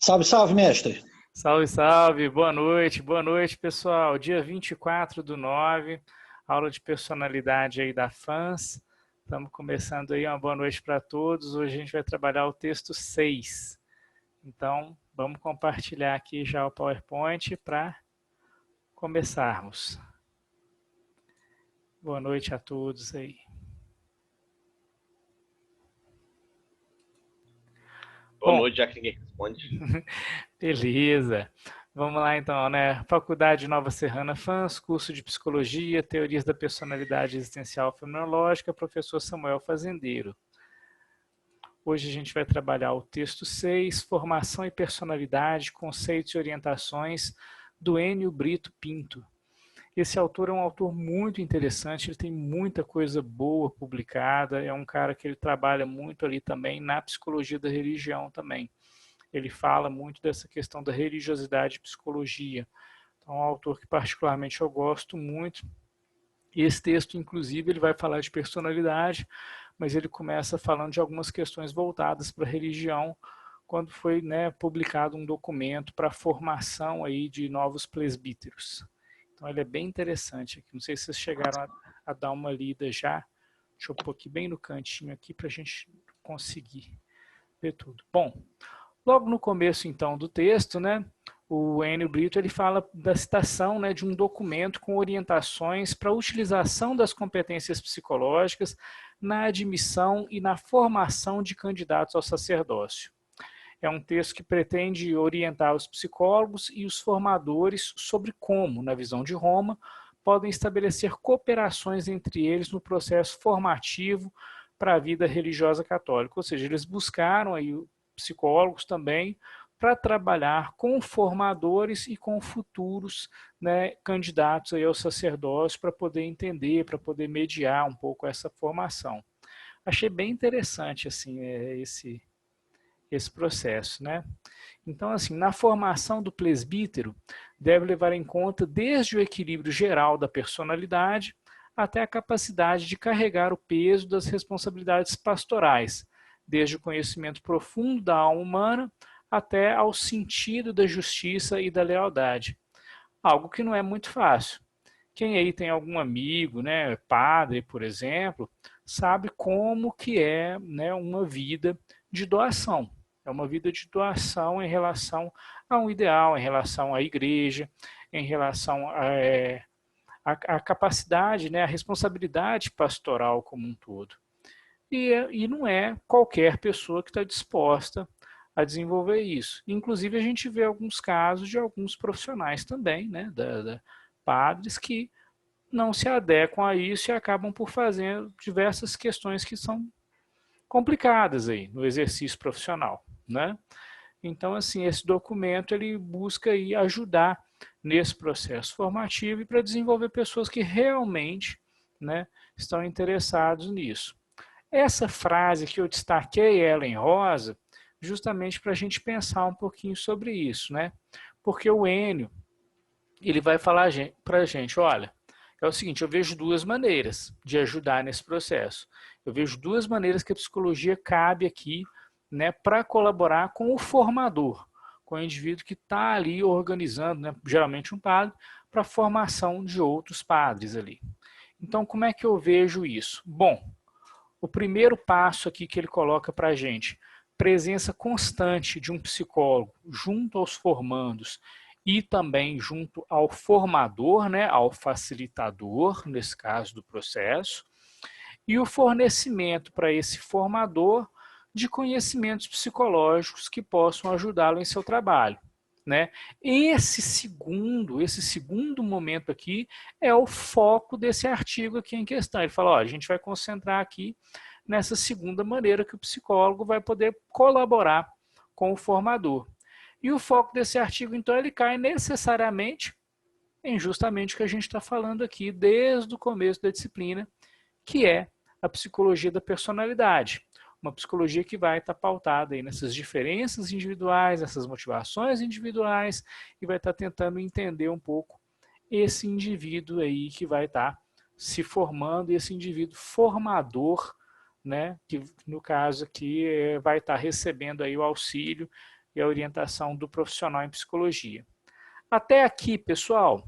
Salve, salve, mestre. Salve, salve, boa noite, pessoal. Dia 24/9, aula de personalidade aí da FANS. Estamos começando aí, uma boa noite para todos. Hoje a gente vai trabalhar o texto 6. Então, vamos compartilhar aqui já o PowerPoint para começarmos. Boa noite a todos aí. Boa noite, já que ninguém responde. Beleza. Vamos lá então, né? Faculdade Nova Serrana FANS, curso de Psicologia, Teorias da Personalidade Existencial Fenomenológica, professor Samuel Fazendeiro. Hoje a gente vai trabalhar o texto 6, Formação e Personalidade, Conceitos e Orientações, do Enio Brito Pinto. Esse autor é um autor muito interessante, ele tem muita coisa boa publicada, é um cara que ele trabalha muito ali também na psicologia da religião também. Ele fala muito dessa questão da religiosidade e psicologia. Então, é um autor que particularmente eu gosto muito. Esse texto, inclusive, ele vai falar de personalidade, mas ele começa falando de algumas questões voltadas para a religião, quando foi, né, publicado um documento para a formação aí de novos presbíteros. Então, ele é bem interessante aqui. Não sei se vocês chegaram a dar uma lida já. Deixa eu pôr aqui bem no cantinho aqui para a gente conseguir ver tudo. Bom, logo no começo, então, do texto, né, o Enio Brito ele fala da citação, né, de um documento com orientações para a utilização das competências psicológicas na admissão e na formação de candidatos ao sacerdócio. É um texto que pretende orientar os psicólogos e os formadores sobre como, na visão de Roma, podem estabelecer cooperações entre eles no processo formativo para a vida religiosa católica. Ou seja, eles buscaram aí psicólogos também para trabalhar com formadores e com futuros, né, candidatos aí ao sacerdócio para poder entender, para poder mediar um pouco essa formação. Achei bem interessante assim esse processo, né? Então, assim, na formação do presbítero, deve levar em conta desde o equilíbrio geral da personalidade até a capacidade de carregar o peso das responsabilidades pastorais, desde o conhecimento profundo da alma humana até ao sentido da justiça e da lealdade. Algo que não é muito fácil. Quem aí tem algum amigo, né, padre, por exemplo, sabe como que é, né, uma vida de doação. É uma vida de doação em relação a um ideal, em relação à igreja, em relação à capacidade, né, à responsabilidade pastoral como um todo. E não é qualquer pessoa que está disposta a desenvolver isso. Inclusive, a gente vê alguns casos de alguns profissionais também, né, padres que não se adequam a isso e acabam por fazer diversas questões que são complicadas aí no exercício profissional, né? Então, assim, esse documento ele busca aí ajudar nesse processo formativo e para desenvolver pessoas que realmente, né, estão interessados nisso. Essa frase que eu destaquei ela em rosa, justamente para a gente pensar um pouquinho sobre isso, né? Porque o Enio, ele vai falar para a gente, olha, é o seguinte, eu vejo duas maneiras de ajudar nesse processo. Eu vejo duas maneiras que a psicologia cabe aqui, né, para colaborar com o formador, com o indivíduo que está ali organizando, né, geralmente um padre, para a formação de outros padres ali. Então, como é que eu vejo isso? Bom, o primeiro passo aqui que ele coloca para a gente, presença constante de um psicólogo junto aos formandos e também junto ao formador, né, ao facilitador, nesse caso do processo, e o fornecimento para esse formador de conhecimentos psicológicos que possam ajudá-lo em seu trabalho. Né? Esse segundo momento aqui é o foco desse artigo aqui em questão. Ele fala, ó, a gente vai concentrar aqui nessa segunda maneira que o psicólogo vai poder colaborar com o formador. E o foco desse artigo, então, ele cai necessariamente em justamente o que a gente está falando aqui desde o começo da disciplina, que é a psicologia da personalidade. Uma psicologia que vai estar pautada aí nessas diferenças individuais, essas motivações individuais, e vai estar tentando entender um pouco esse indivíduo aí que vai estar se formando, esse indivíduo formador, né, que no caso aqui vai estar recebendo aí o auxílio e a orientação do profissional em psicologia. Até aqui, pessoal,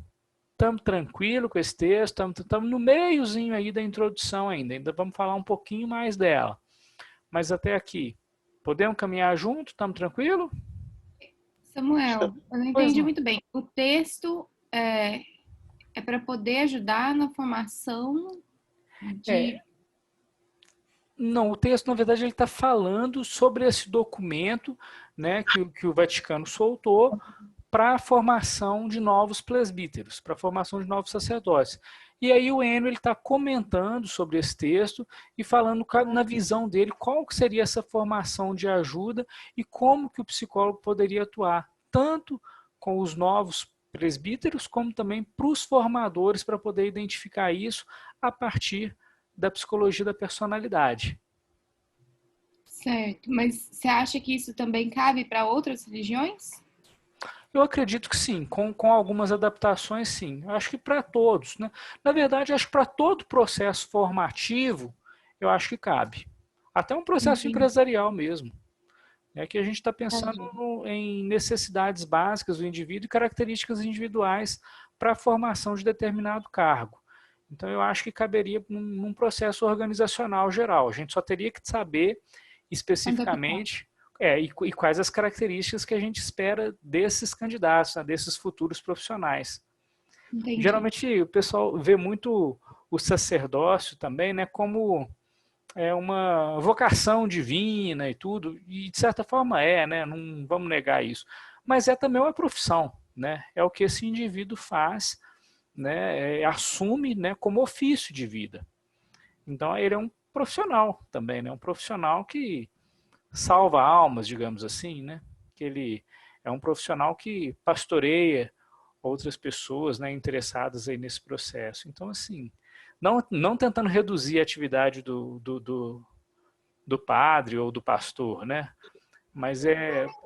estamos tranquilo com esse texto, estamos no meiozinho aí da introdução ainda vamos falar um pouquinho mais dela. Mas até aqui, podemos caminhar junto? Estamos tranquilo? Samuel, eu não entendi muito bem. O texto é para poder ajudar na formação de... Não, o texto, na verdade, ele está falando sobre esse documento, né, que o Vaticano soltou para a formação de novos presbíteros, para a formação de novos sacerdotes. E aí o Enio está comentando sobre esse texto e falando na visão dele qual que seria essa formação de ajuda e como que o psicólogo poderia atuar, tanto com os novos presbíteros, como também para os formadores, para poder identificar isso a partir da psicologia da personalidade. Certo, mas você acha que isso também cabe para outras religiões? Eu acredito que sim, com algumas adaptações sim. Eu acho que para todos, né? Na verdade, acho que para todo processo formativo, eu acho que cabe. Até um processo empresarial mesmo. É que a gente está pensando em necessidades básicas do indivíduo e características individuais para a formação de determinado cargo. Então, eu acho que caberia num processo organizacional geral. A gente só teria que saber especificamente e quais as características que a gente espera desses candidatos, né, desses futuros profissionais. Entendi. Geralmente, o pessoal vê muito o sacerdócio também, né, como uma vocação divina e tudo, e de certa forma né, não vamos negar isso, mas é também uma profissão, né, é o que esse indivíduo faz, né, assume, né, como ofício de vida. Então ele é um profissional também, né, um profissional que salva almas, digamos assim, né, que ele é um profissional que pastoreia outras pessoas, né, interessadas aí nesse processo. Então, assim, não tentando reduzir a atividade do padre ou do pastor, né? Mas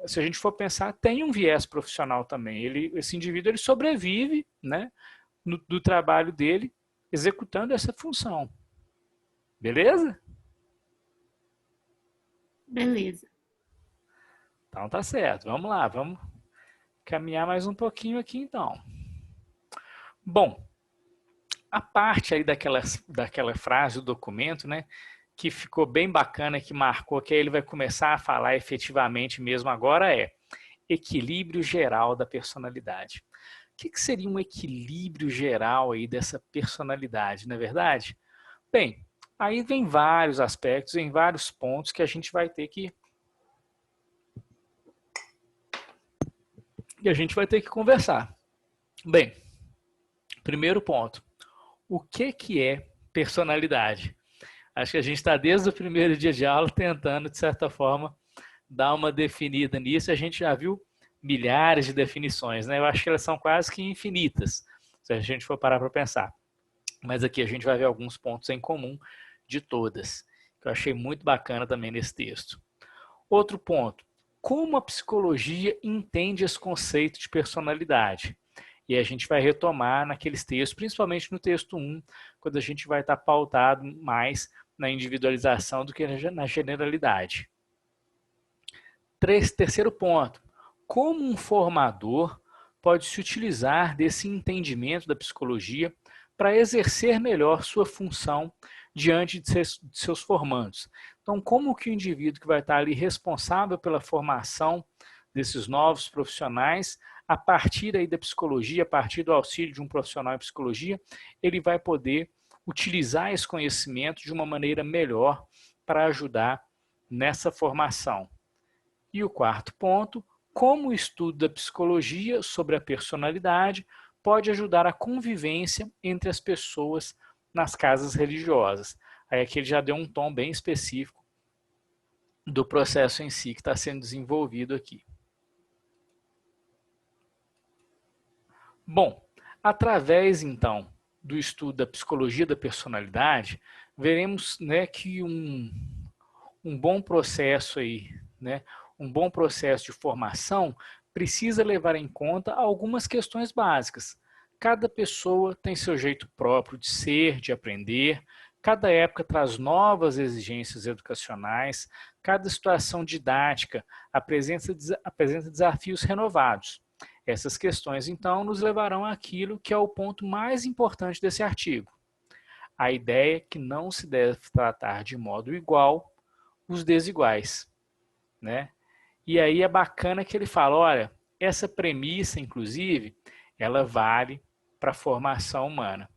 se a gente for pensar, tem um viés profissional também. Esse indivíduo ele sobrevive, né, do trabalho dele, executando essa função. Beleza? Beleza. Então tá certo. Vamos lá, vamos caminhar mais um pouquinho aqui então. Bom, a parte aí daquela frase do documento, né, que ficou bem bacana, que marcou, que aí ele vai começar a falar efetivamente mesmo agora equilíbrio geral da personalidade. O que seria um equilíbrio geral aí dessa personalidade, não é verdade? Bem, aí vem vários aspectos, em vários pontos que a gente vai ter que conversar. Bem, primeiro ponto, o que é personalidade? Acho que a gente está desde o primeiro dia de aula tentando, de certa forma, dar uma definida nisso. A gente já viu milhares de definições, né? Eu acho que elas são quase que infinitas, se a gente for parar para pensar. Mas aqui a gente vai ver alguns pontos em comum de todas, que eu achei muito bacana também nesse texto. Outro ponto, como a psicologia entende esse conceito de personalidade? E a gente vai retomar naqueles textos, principalmente no texto 1, quando a gente vai estar pautado mais na individualização do que na generalidade. Terceiro ponto, como um formador pode se utilizar desse entendimento da psicologia para exercer melhor sua função diante de seus formandos. Então, como que o indivíduo que vai estar ali responsável pela formação desses novos profissionais, a partir aí da psicologia, a partir do auxílio de um profissional em psicologia, ele vai poder utilizar esse conhecimento de uma maneira melhor para ajudar nessa formação. E o quarto ponto, como o estudo da psicologia sobre a personalidade pode ajudar a convivência entre as pessoas nas casas religiosas. Aí aqui ele já deu um tom bem específico do processo em si que está sendo desenvolvido aqui. Bom, através então do estudo da psicologia da personalidade, veremos, né, que um bom processo aí, né, um bom processo de formação precisa levar em conta algumas questões básicas. Cada pessoa tem seu jeito próprio de ser, de aprender, Cada época traz novas exigências educacionais, cada situação didática apresenta desafios renovados. Essas questões, então, nos levarão àquilo que é o ponto mais importante desse artigo. A ideia é que não se deve tratar de modo igual os desiguais, né? E aí é bacana que ele fala, olha, essa premissa, inclusive, ela vale para a formação humana.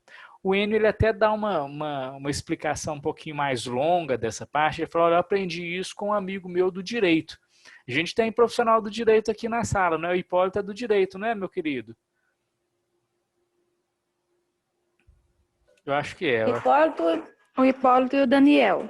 O Enio ele até dá uma explicação um pouquinho mais longa dessa parte. Ele falou, olha, eu aprendi isso com um amigo meu do direito. A gente tem profissional do direito aqui na sala, né? O Hipólito é do direito, né, meu querido? Eu acho que é. O Hipólito e o Daniel.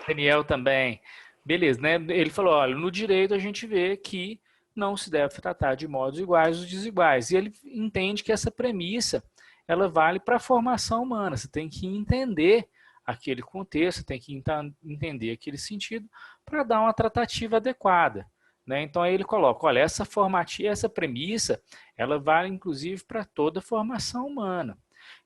Daniel também. Beleza, né? Ele falou, olha, no direito a gente vê que não se deve tratar de modos iguais os desiguais. E ele entende que essa premissa, ela vale para a formação humana. Você tem que entender aquele contexto, tem que entender aquele sentido para dar uma tratativa adequada, né? Então aí ele coloca, olha, essa premissa, ela vale inclusive para toda a formação humana.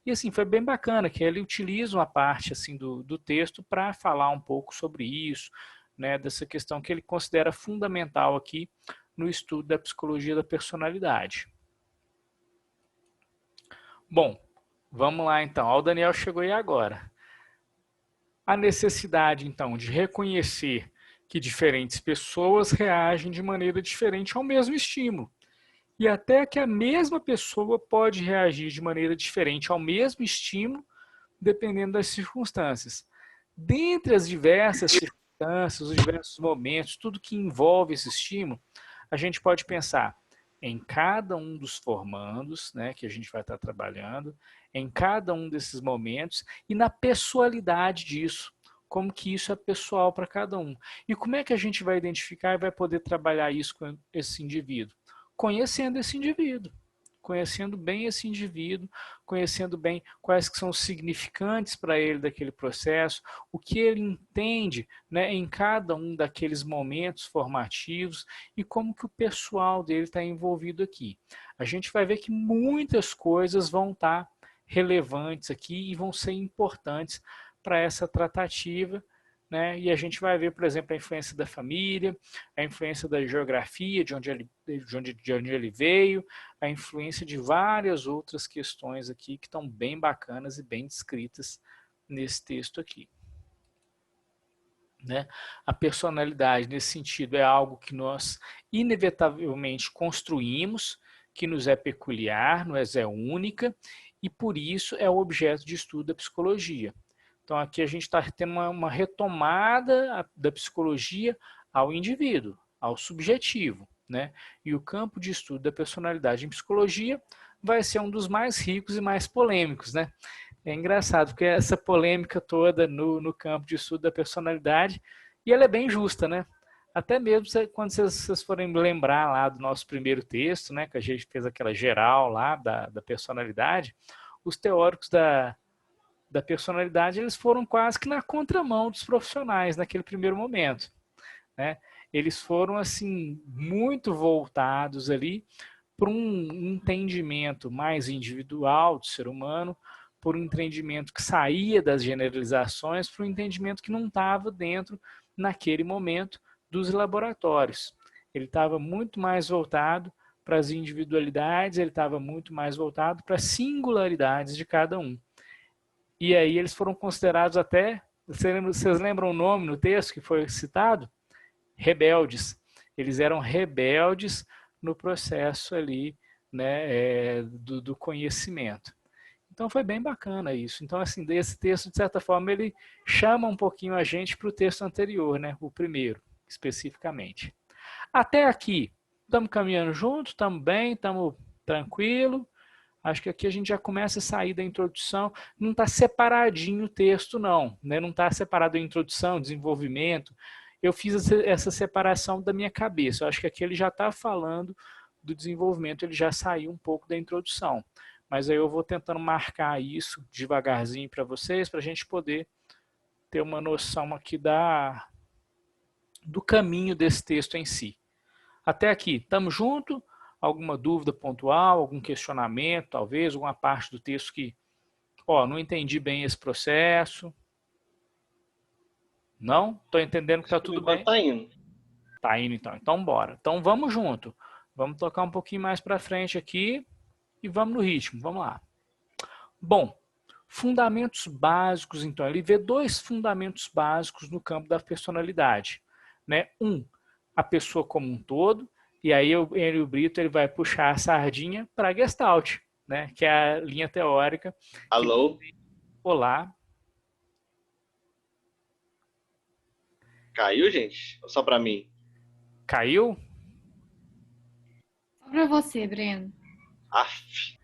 E assim, foi bem bacana que ele utiliza uma parte assim do texto para falar um pouco sobre isso, né, dessa questão que ele considera fundamental aqui no estudo da psicologia da personalidade. Bom, vamos lá então. O Daniel chegou aí agora. A necessidade, então, de reconhecer que diferentes pessoas reagem de maneira diferente ao mesmo estímulo. E até que a mesma pessoa pode reagir de maneira diferente ao mesmo estímulo, dependendo das circunstâncias. Dentre as diversas circunstâncias, os diversos momentos, tudo que envolve esse estímulo, a gente pode pensar em cada um dos formandos, né, que a gente vai estar trabalhando, em cada um desses momentos e na pessoalidade disso, como que isso é pessoal para cada um. E como é que a gente vai identificar e vai poder trabalhar isso com esse indivíduo? Conhecendo esse indivíduo, conhecendo bem esse indivíduo, conhecendo bem quais que são os significantes para ele daquele processo, o que ele entende, né, em cada um daqueles momentos formativos e como que o pessoal dele está envolvido aqui. A gente vai ver que muitas coisas vão estar relevantes aqui e vão ser importantes para essa tratativa, né? E a gente vai ver, por exemplo, a influência da família, a influência da geografia, de onde ele veio, a influência de várias outras questões aqui que estão bem bacanas e bem descritas nesse texto aqui. Né? A personalidade, nesse sentido, é algo que nós inevitavelmente construímos, que nos é peculiar, nos é única, e por isso é o objeto de estudo da psicologia. Então aqui a gente está tendo uma retomada da psicologia ao indivíduo, ao subjetivo, né? E o campo de estudo da personalidade em psicologia vai ser um dos mais ricos e mais polêmicos, né? É engraçado, porque essa polêmica toda no campo de estudo da personalidade, e ela é bem justa, né? Até mesmo quando vocês forem lembrar lá do nosso primeiro texto, né, que a gente fez aquela geral lá da personalidade, os teóricos da personalidade, eles foram quase que na contramão dos profissionais naquele primeiro momento, né? Eles foram assim muito voltados ali para um entendimento mais individual do ser humano, por um entendimento que saía das generalizações, para um entendimento que não estava dentro, naquele momento, dos laboratórios. Ele estava muito mais voltado para as individualidades, ele estava muito mais voltado para as singularidades de cada um. E aí eles foram considerados até, vocês lembram o nome no texto que foi citado? Rebeldes. Eles eram rebeldes no processo ali, né, do conhecimento. Então foi bem bacana isso. Então, assim, esse texto, de certa forma, ele chama um pouquinho a gente para o texto anterior, né, o primeiro, especificamente. Até aqui, estamos caminhando junto, estamos bem, estamos tranquilo. Acho que aqui a gente já começa a sair da introdução, não está separadinho o texto não, né? Não está separado a introdução, desenvolvimento. Eu fiz essa separação da minha cabeça, eu acho que aqui ele já está falando do desenvolvimento, ele já saiu um pouco da introdução. Mas aí eu vou tentando marcar isso devagarzinho para vocês, para a gente poder ter uma noção aqui do caminho desse texto em si. Até aqui, estamos juntos? Alguma dúvida pontual, algum questionamento, talvez, alguma parte do texto que, não entendi bem esse processo. Não? Estou entendendo que está tudo bem? Tá indo. Tá indo, então. Então, bora. Então, vamos junto. Vamos tocar um pouquinho mais para frente aqui e vamos no ritmo. Vamos lá. Bom, fundamentos básicos, então. Ele vê dois fundamentos básicos no campo da personalidade, né? A pessoa como um todo, e aí o Enio Brito ele vai puxar a sardinha para a Gestalt, né? Que é a linha teórica. Alô? Olá. Caiu, gente? Ou só para mim? Caiu? Só para você, Breno. Aff.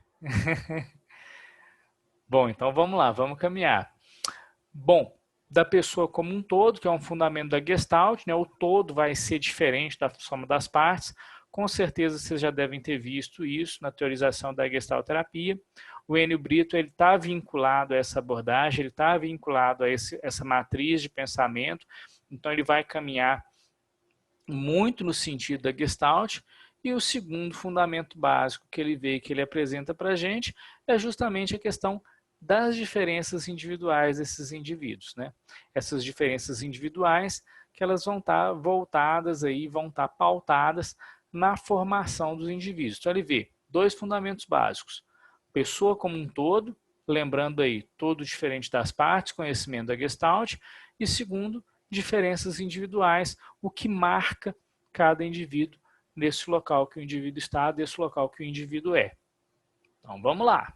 Bom, então vamos lá, vamos caminhar. Bom, da pessoa como um todo, que é um fundamento da Gestalt, né? O todo vai ser diferente da soma das partes. Com certeza vocês já devem ter visto isso na teorização da Gestalt terapia. O Enio Brito ele está vinculado a essa abordagem, ele está vinculado a essa matriz de pensamento. Então ele vai caminhar muito no sentido da Gestalt. E o segundo fundamento básico que ele vê, que ele apresenta para a gente, é justamente a questão das diferenças individuais desses indivíduos, né? Essas diferenças individuais que elas vão estar voltadas aí, vão estar pautadas na formação dos indivíduos. Então ele vê dois fundamentos básicos: pessoa como um todo, lembrando aí todo diferente das partes, conhecimento da Gestalt, e segundo, diferenças individuais, o que marca cada indivíduo nesse local que o indivíduo está, desse local que o indivíduo é. Então vamos lá.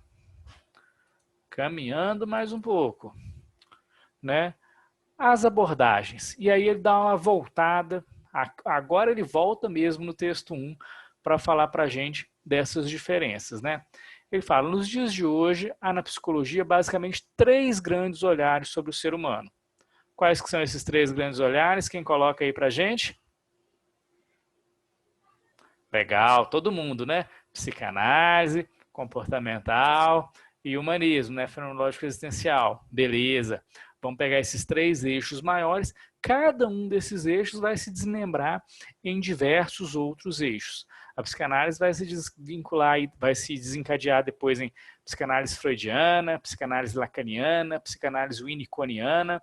Caminhando mais um pouco, né? As abordagens. E aí ele dá uma voltada, agora ele volta mesmo no texto 1 para falar para a gente dessas diferenças, né? Ele fala, nos dias de hoje, há na psicologia basicamente 3 grandes olhares sobre o ser humano. Quais que são esses 3 grandes olhares? Quem coloca aí para a gente? Legal, todo mundo, né? Psicanálise, comportamental e humanismo, né? Fenomenológico existencial. Beleza. Vamos pegar esses 3 eixos maiores. Cada um desses eixos vai se desmembrar em diversos outros eixos. A psicanálise vai se desvincular e vai se desencadear depois em psicanálise freudiana, psicanálise lacaniana, psicanálise winnicottiana,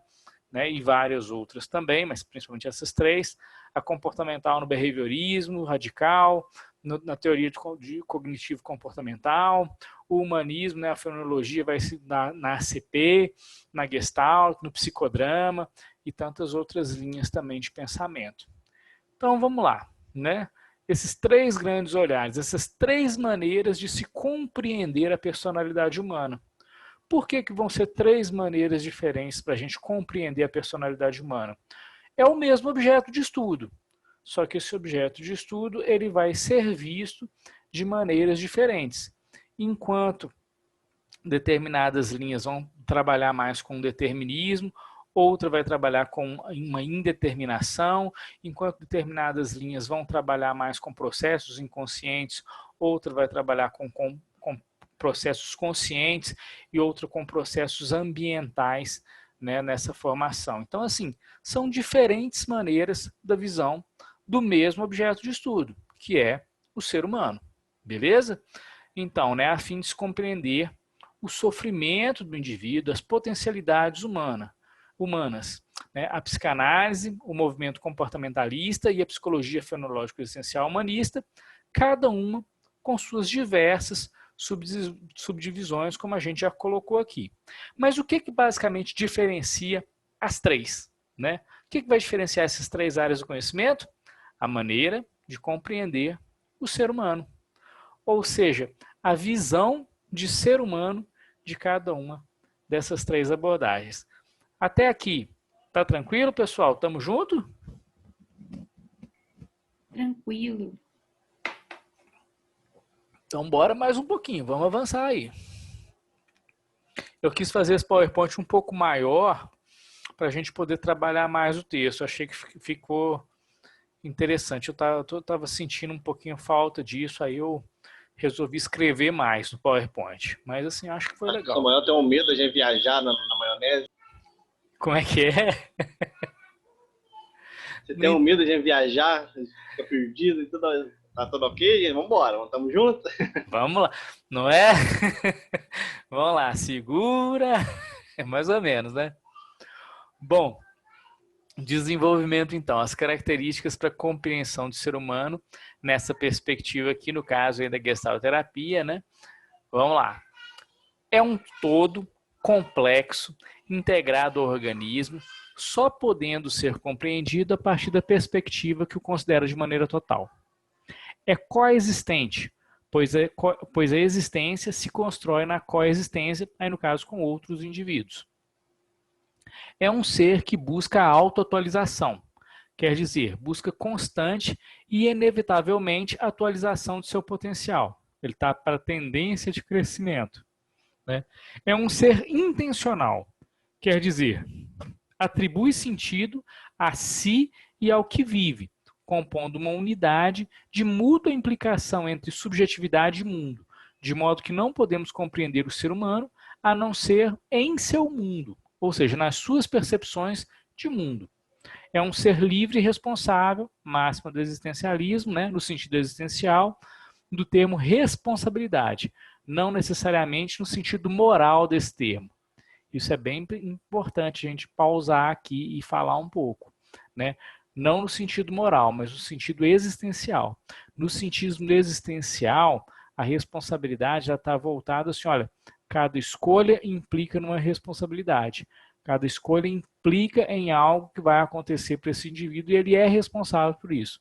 né? E várias outras também, mas principalmente essas 3. A comportamental no behaviorismo radical, na teoria de cognitivo comportamental, o humanismo, né, a fenomenologia vai se na ACP, na Gestalt, no psicodrama e tantas outras linhas também de pensamento. Então vamos lá, né? Esses 3 grandes olhares, essas 3 maneiras de se compreender a personalidade humana. Por que vão ser 3 maneiras diferentes para a gente compreender a personalidade humana? É o mesmo objeto de estudo, só que esse objeto de estudo ele vai ser visto de maneiras diferentes. Enquanto determinadas linhas vão trabalhar mais com determinismo, outra vai trabalhar com uma indeterminação, enquanto determinadas linhas vão trabalhar mais com processos inconscientes, outra vai trabalhar com processos conscientes e outra com processos ambientais, né, nessa formação. Então, assim, são diferentes maneiras da visão do mesmo objeto de estudo, que é o ser humano. Beleza? Então, né, a fim de se compreender o sofrimento do indivíduo, as potencialidades humanas, né, a psicanálise, o movimento comportamentalista e a psicologia fenomenológica existencial humanista, cada uma com suas diversas subdivisões, como a gente já colocou aqui. Mas o que basicamente diferencia as 3? Né? O que vai diferenciar essas 3 áreas do conhecimento? A maneira de compreender o ser humano. Ou seja, a visão de ser humano de cada uma dessas 3 abordagens. Até aqui, tá tranquilo, pessoal? Tamo junto? Tranquilo. Então, bora mais um pouquinho, vamos avançar aí. Eu quis fazer esse PowerPoint um pouco maior para a gente poder trabalhar mais o texto. Achei que ficou interessante. Eu estava sentindo um pouquinho falta disso, aí eu resolvi escrever mais no PowerPoint. Mas assim, acho que foi legal. Samuel tem um medo de viajar na maionese. Como é que é? Você tem um medo de viajar, fica perdido e tudo. Tá tudo ok, gente? Vamos embora, estamos juntos? Vamos lá, não é? Vamos lá, segura. É mais ou menos, né? Bom, Desenvolvimento, então, as características para compreensão do ser humano, nessa perspectiva aqui, no caso aí da gestalterapia, né? Vamos lá. É um todo complexo, integrado ao organismo, só podendo ser compreendido a partir da perspectiva que o considera de maneira total. É coexistente, pois a existência se constrói na coexistência, aí no caso com outros indivíduos. É um ser que busca a autoatualização, quer dizer, busca constante e inevitavelmente atualização de seu potencial. Ele está para a tendência de crescimento, né? É um ser intencional, quer dizer, atribui sentido a si e ao que vive, compondo uma unidade de mútua implicação entre subjetividade e mundo, de modo que não podemos compreender o ser humano a não ser em seu mundo, ou seja, nas suas percepções de mundo. É um ser livre e responsável, máxima do existencialismo, né, no sentido existencial, do termo responsabilidade, não necessariamente no sentido moral desse termo. Isso é bem importante a gente pausar aqui e falar um pouco, né? Não no sentido moral, mas no sentido existencial. No sentido existencial, a responsabilidade já está voltada assim, olha, cada escolha implica numa responsabilidade. Cada escolha implica em algo que vai acontecer para esse indivíduo e ele é responsável por isso.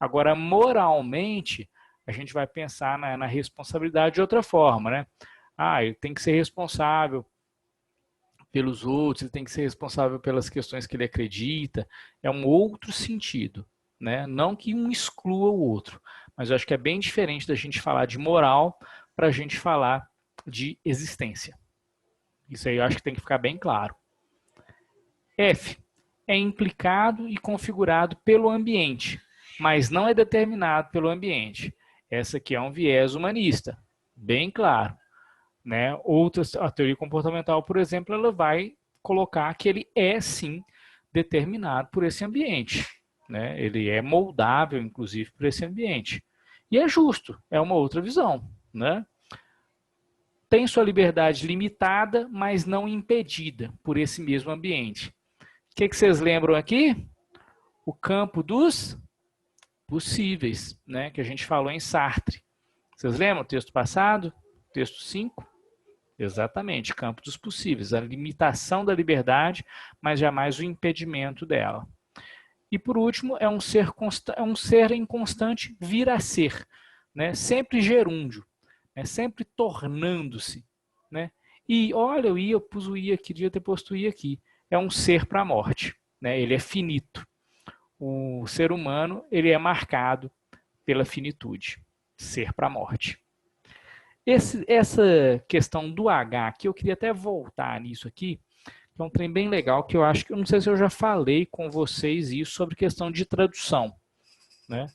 Agora, moralmente, a gente vai pensar na responsabilidade de outra forma, né? Ele tem que ser responsável pelos outros, ele tem que ser responsável pelas questões que ele acredita. É um outro sentido, né? Não que um exclua o outro, mas eu acho que é bem diferente da gente falar de moral para a gente falar de existência. Isso aí eu acho que tem que ficar bem claro. F. É implicado e configurado pelo ambiente, mas não é determinado pelo ambiente. Essa aqui é um viés humanista, bem claro, né? A teoria comportamental, por exemplo, ela vai colocar que ele é, sim, determinado por esse ambiente, né? Ele é moldável, inclusive, por esse ambiente. E é justo, é uma outra visão, né? Tem sua liberdade limitada, mas não impedida por esse mesmo ambiente. O que vocês lembram aqui? O campo dos possíveis, né? Que a gente falou em Sartre. Vocês lembram o texto passado? Texto 5? Exatamente, campo dos possíveis. A limitação da liberdade, mas jamais o impedimento dela. E por último, é um ser em constante vir a ser, né? Sempre gerúndio, né? Sempre tornando-se, né? E olha, eu pus o i aqui, devia ter posto o i aqui. É um ser para a morte, né? Ele é finito. O ser humano, ele é marcado pela finitude, ser para a morte. Essa questão do H aqui, eu queria até voltar nisso aqui, que é um trem bem legal, que eu acho que, eu não sei se eu já falei com vocês isso sobre questão de tradução, né?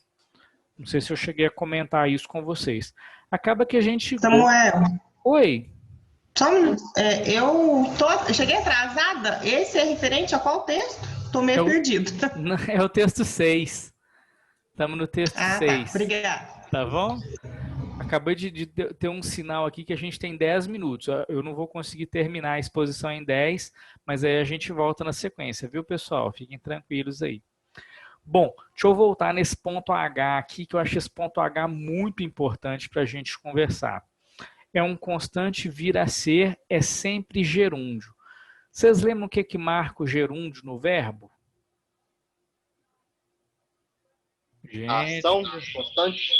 Não sei se eu cheguei a comentar isso com vocês. Acaba que a gente... Samuel. Oi. Só um minuto. Eu cheguei atrasada. Esse é referente a qual texto? Estou meio perdido. É o texto 6. Estamos no texto 6. Tá. Obrigada. Tá bom? Acabei de ter um sinal aqui que a gente tem 10 minutos. Eu não vou conseguir terminar a exposição em 10, mas aí a gente volta na sequência, viu, pessoal? Fiquem tranquilos aí. Bom, deixa eu voltar nesse ponto H aqui, que eu acho esse ponto H muito importante para a gente conversar. É um constante vir a ser, é sempre gerúndio. Vocês lembram o que marca o gerúndio no verbo? Gente, ação constante.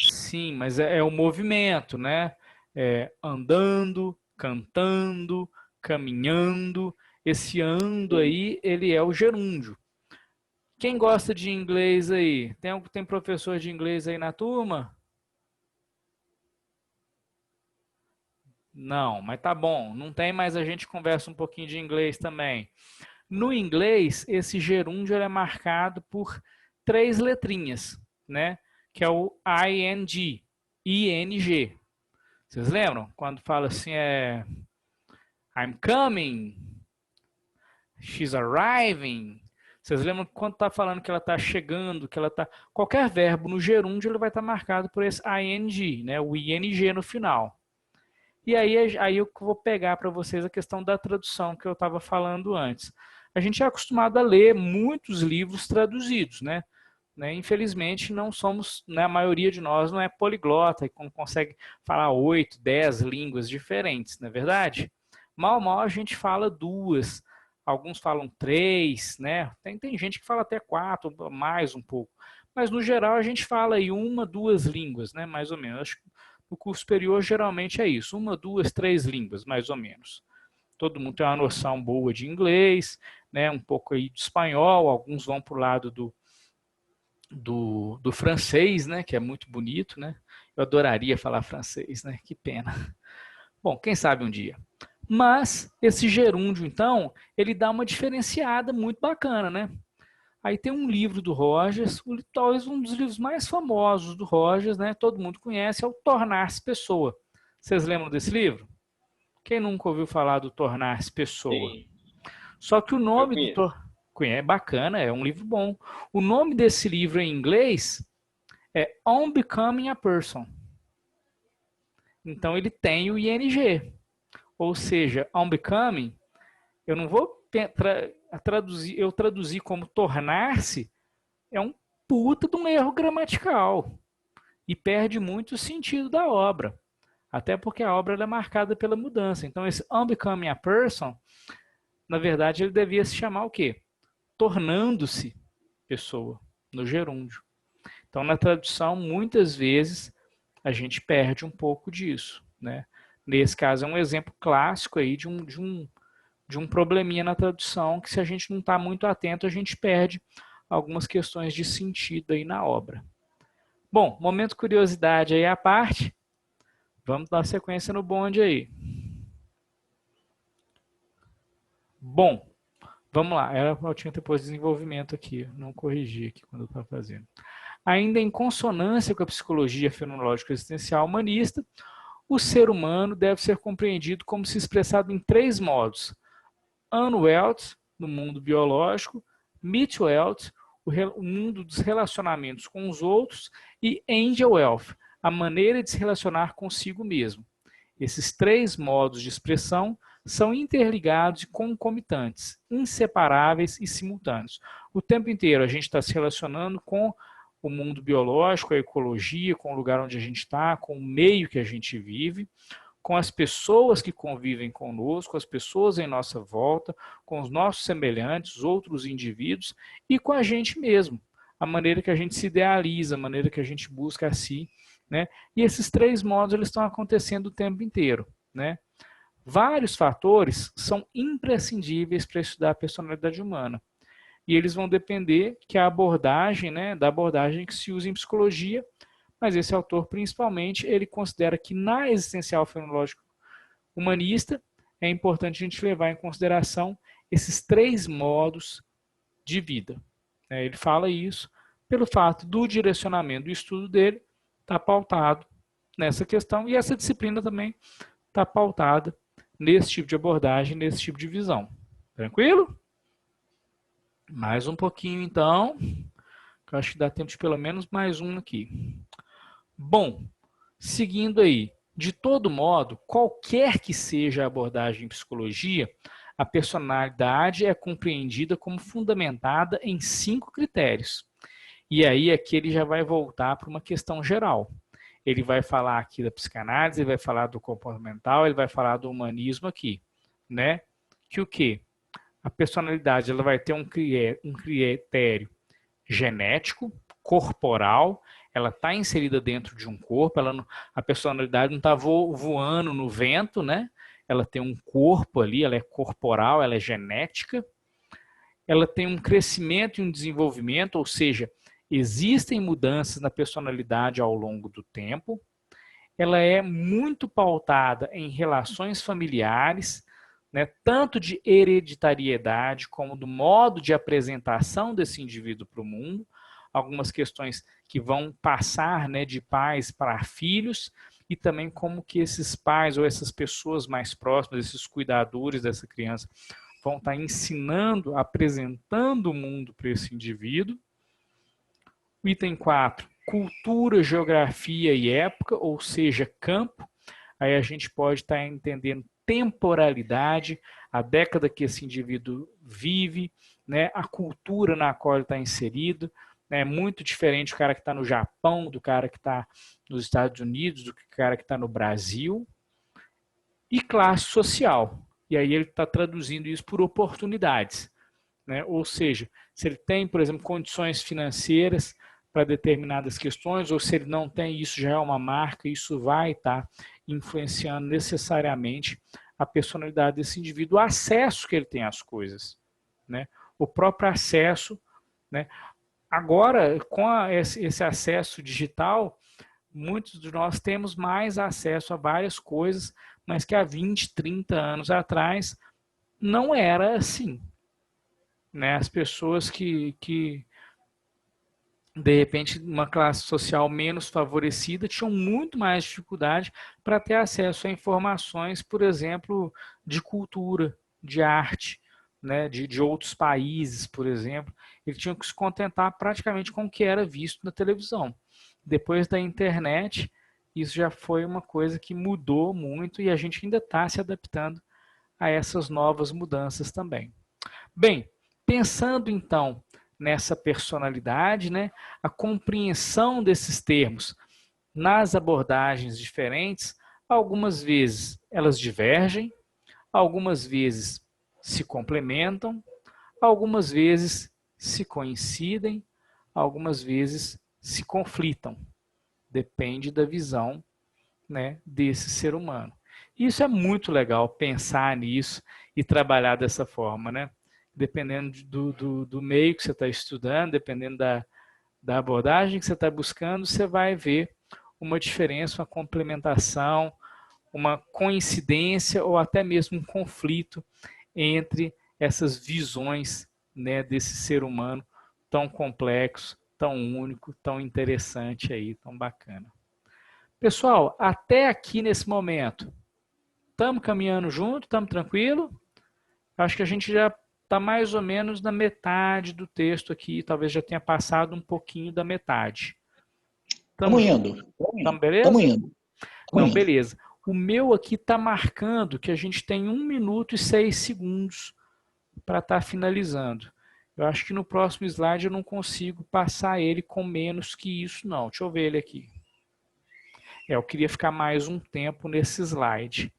Sim, mas é o movimento, né? Andando, cantando, caminhando. Esse ando aí, ele é o gerúndio. Quem gosta de inglês aí? Tem professor de inglês aí na turma? Não, mas tá bom. Não tem, mas a gente conversa um pouquinho de inglês também. No inglês, esse gerúndio é marcado por 3 letrinhas, né? Que é o ing, ing. Vocês lembram? Quando fala assim, I'm coming, she's arriving. Vocês lembram quando está falando que ela está chegando, que ela está... Qualquer verbo no gerúndio ele vai estar marcado por esse ing, né? O ing no final. E aí eu vou pegar para vocês a questão da tradução que eu estava falando antes. a gente é acostumado a ler muitos livros traduzidos, né? Infelizmente, não somos, né, a maioria de nós não é poliglota e não consegue falar 8, 10 línguas diferentes, não é verdade? Mal a gente fala 2, alguns falam 3, né? Tem gente que fala até 4, mais um pouco. Mas, no geral, a gente fala aí 1, 2 línguas, né? Mais ou menos. Acho que no curso superior, geralmente é isso. 1, 2, 3 línguas, mais ou menos. Todo mundo tem uma noção boa de inglês, né? Um pouco aí de espanhol, alguns vão para o lado do francês, né, que é muito bonito, né? Eu adoraria falar francês, né? Que pena. Bom, quem sabe um dia. Mas esse gerúndio, então, ele dá uma diferenciada muito bacana, né? Aí tem um livro do Rogers, talvez um dos livros mais famosos do Rogers, né? Todo mundo conhece, é o Tornar-se Pessoa. Vocês lembram desse livro? Quem nunca ouviu falar do Tornar-se Pessoa? Sim. Só que o nome do é bacana, é um livro bom. O nome desse livro em inglês é On Becoming a Person. Então ele tem o ING. Ou seja, On Becoming, eu não vou traduzir, eu traduzi como tornar-se, é um puta de um erro gramatical. E perde muito o sentido da obra. Até porque a obra é marcada pela mudança. Então esse On Becoming a Person, na verdade, ele devia se chamar o quê? Tornando-se pessoa, no gerúndio. Então, na tradução, muitas vezes, a gente perde um pouco disso, né? Nesse caso, é um exemplo clássico aí de um probleminha na tradução, que se a gente não está muito atento, a gente perde algumas questões de sentido aí na obra. Bom, momento curiosidade aí à parte. Vamos dar sequência no bonde aí. Bom, vamos lá, eu tinha depois desenvolvimento aqui, não corrigi aqui quando eu estava fazendo. Ainda em consonância com a psicologia fenomenológica existencial humanista, o ser humano deve ser compreendido como se expressado em 3 modos. Unwelt, no mundo biológico, Mitwelt, o mundo dos relacionamentos com os outros, e Angelwelt, a maneira de se relacionar consigo mesmo. Esses 3 modos de expressão são interligados e concomitantes, inseparáveis e simultâneos. O tempo inteiro a gente está se relacionando com o mundo biológico, a ecologia, com o lugar onde a gente está, com o meio que a gente vive, com as pessoas que convivem conosco, as pessoas em nossa volta, com os nossos semelhantes, outros indivíduos e com a gente mesmo. A maneira que a gente se idealiza, a maneira que a gente busca a si, né? E esses 3 modos eles estão acontecendo o tempo inteiro, né? Vários fatores são imprescindíveis para estudar a personalidade humana. E eles vão depender que a abordagem, né, da abordagem que se usa em psicologia, mas esse autor, principalmente, ele considera que na existencial fenomenológica humanista é importante a gente levar em consideração esses 3 modos de vida. Ele fala isso pelo fato do direcionamento do estudo dele estar pautado nessa questão, e essa disciplina também está pautada nesse tipo de abordagem, nesse tipo de visão. Tranquilo? Mais um pouquinho, então, que eu acho que dá tempo de pelo menos mais um aqui. Bom, seguindo aí, de todo modo, qualquer que seja a abordagem em psicologia, a personalidade é compreendida como fundamentada em 5 critérios. E aí aqui ele já vai voltar para uma questão geral. Ele vai falar aqui da psicanálise, ele vai falar do comportamental, ele vai falar do humanismo aqui, né? Que o quê? A personalidade ela vai ter um critério genético, corporal, ela está inserida dentro de um corpo, a personalidade não está voando no vento, né? Ela tem um corpo ali, ela é corporal, ela é genética, ela tem um crescimento e um desenvolvimento, ou seja, existem mudanças na personalidade ao longo do tempo, ela é muito pautada em relações familiares, né, tanto de hereditariedade como do modo de apresentação desse indivíduo para o mundo, algumas questões que vão passar, né, de pais para filhos, e também como que esses pais ou essas pessoas mais próximas, esses cuidadores dessa criança, vão estar ensinando, apresentando o mundo para esse indivíduo. O item 4, cultura, geografia e época, ou seja, campo. Aí a gente pode estar entendendo temporalidade, a década que esse indivíduo vive, né? A cultura na qual ele está inserido, né? É muito diferente o cara que está no Japão, do cara que está nos Estados Unidos, do cara que está no Brasil. E classe social. E aí ele está traduzindo isso por oportunidades, né? Ou seja, se ele tem, por exemplo, condições financeiras para determinadas questões, ou se ele não tem, isso já é uma marca, isso vai estar influenciando necessariamente a personalidade desse indivíduo, o acesso que ele tem às coisas, né? O próprio acesso, né? Agora, com esse acesso digital, muitos de nós temos mais acesso a várias coisas, mas que há 20, 30 anos atrás não era assim, né? As pessoas que de repente, uma classe social menos favorecida tinham muito mais dificuldade para ter acesso a informações, por exemplo, de cultura, de arte, né, de outros países, por exemplo. Eles tinham que se contentar praticamente com o que era visto na televisão. Depois da internet, isso já foi uma coisa que mudou muito e a gente ainda está se adaptando a essas novas mudanças também. Bem, pensando então nessa personalidade, né, a compreensão desses termos nas abordagens diferentes, algumas vezes elas divergem, algumas vezes se complementam, algumas vezes se coincidem, algumas vezes se conflitam. Depende da visão, né, desse ser humano. Isso é muito legal, pensar nisso e trabalhar dessa forma, né? Dependendo do meio que você está estudando, dependendo da abordagem que você está buscando, você vai ver uma diferença, uma complementação, uma coincidência ou até mesmo um conflito entre essas visões, né, desse ser humano tão complexo, tão único, tão interessante aí, tão bacana. Pessoal, até aqui nesse momento, estamos caminhando junto, estamos tranquilo? Acho que a gente já está mais ou menos na metade do texto aqui, talvez já tenha passado um pouquinho da metade. Estamos indo. Estamos beleza? Estamos indo. Não, beleza. O meu aqui está marcando que a gente tem 1 minuto e 6 segundos para estar finalizando. Eu acho que no próximo slide eu não consigo passar ele com menos que isso, não. Deixa eu ver ele aqui. Eu queria ficar mais um tempo nesse slide.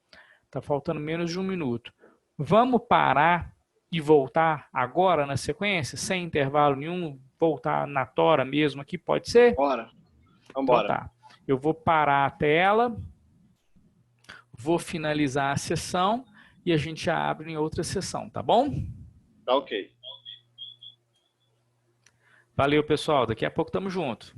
Está faltando menos de 1 minuto. Vamos parar e voltar agora na sequência, sem intervalo nenhum, voltar na tora mesmo aqui, pode ser? Bora. Vamos embora. Então tá. Eu vou parar a tela, vou finalizar a sessão e a gente já abre em outra sessão, tá bom? Tá ok. Valeu, pessoal. Daqui a pouco estamos juntos.